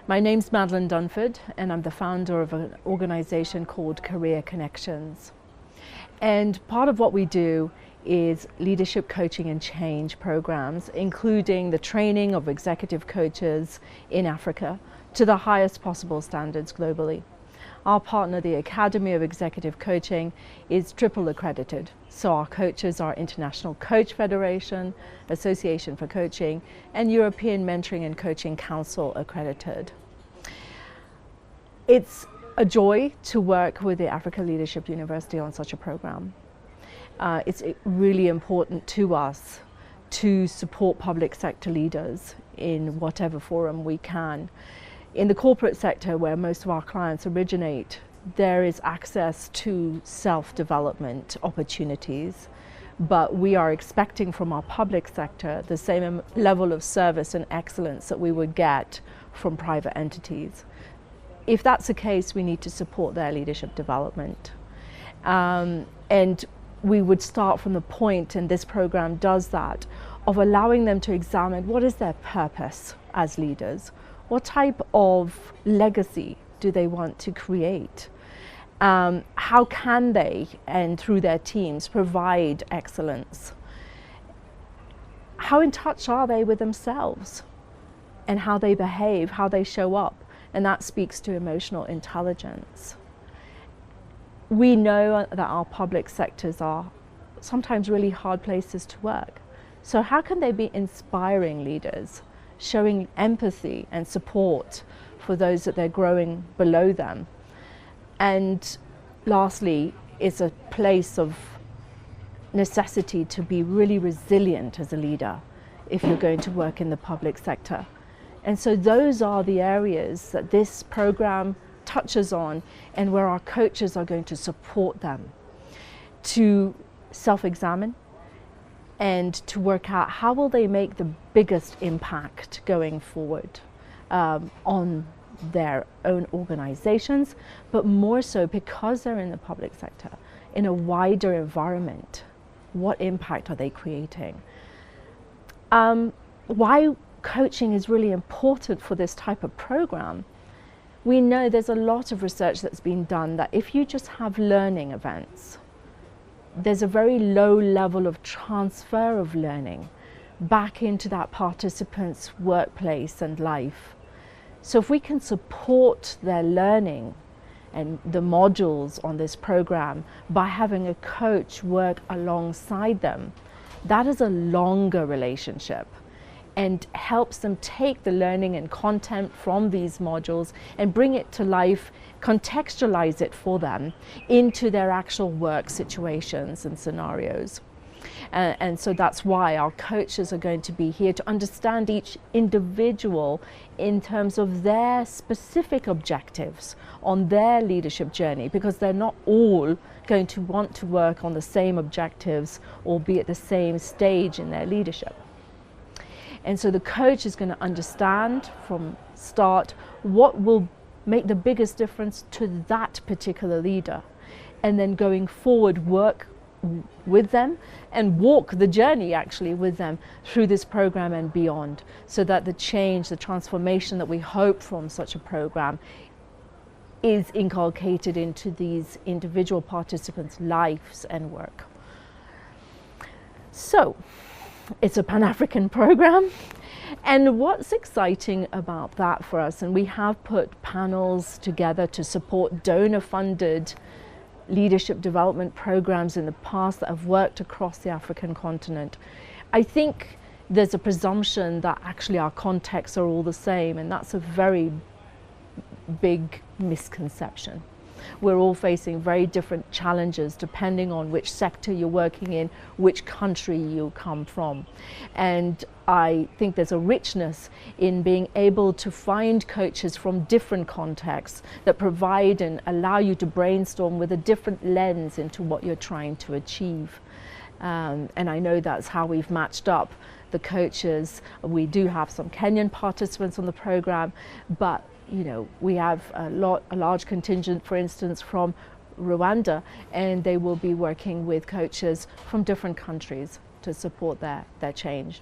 My name's Madeline Danford, and I'm the founder of an organization called CRA Connections. And part of what we do is leadership coaching and change programs, including the training of executive coaches in Africa to the highest possible standards globally. Our partner, the Academy of Executive Coaching, is triple accredited. So our coaches are International Coach Federation, Association for Coaching, and European Mentoring and Coaching Council accredited. It's a joy to work with the Africa Leadership University on such a program. It's really important to us to support public sector leaders in whatever forum we can. In the corporate sector, where most of our clients originate, there is access to self-development opportunities, but we are expecting from our public sector the same level of service and excellence that we would get from private entities. If that's the case, we need to support their leadership development. And we would start from the point, and this program does that, of allowing them to examine what is their purpose as leaders. What type of legacy do they want to create? How can they, and through their teams, provide excellence? How in touch are they with themselves and how they behave, how they show up? And that speaks to emotional intelligence. We know that our public sectors are sometimes really hard places to work. So how can they be inspiring leaders, showing empathy and support for those that they're growing below them? And lastly, it's a place of necessity to be really resilient as a leader if you're going to work in the public sector. And so those are the areas that this program touches on, and where our coaches are going to support them to self-examine and to work out how will they make the biggest impact going forward on their own organizations, but more so because they're in the public sector, in a wider environment, what impact are they creating? Why coaching is really important for this type of program. We know there's a lot of research that's been done that if you just have learning events, there's a very low level of transfer of learning back into that participant's workplace and life. So if we can support their learning and the modules on this program by having a coach work alongside them, that is a longer relationship and helps them take the learning and content from these modules and bring it to life, contextualize it for them into their actual work situations and scenarios. And so that's why our coaches are going to be here to understand each individual in terms of their specific objectives on their leadership journey, because they're not all going to want to work on the same objectives or be at the same stage in their leadership. And so the coach is going to understand from start what will make the biggest difference to that particular leader, and then going forward work with them and walk the journey actually with them through this program and beyond, so that the change, the transformation that we hope from such a program is inculcated into these individual participants' lives and work. So it's a Pan-African program, and what's exciting about that for us, and we have put panels together to support donor-funded leadership development programs in the past that have worked across the African continent. I think there's a presumption that actually our contexts are all the same, and that's a very big misconception. We're all facing very different challenges depending on which sector you're working in, which country you come from. And I think there's a richness in being able to find coaches from different contexts that provide and allow you to brainstorm with a different lens into what you're trying to achieve. And I know that's how we've matched up the coaches. We do have some Kenyan participants on the program, but we have a large contingent, for instance, from Rwanda, and they will be working with coaches from different countries to support their change.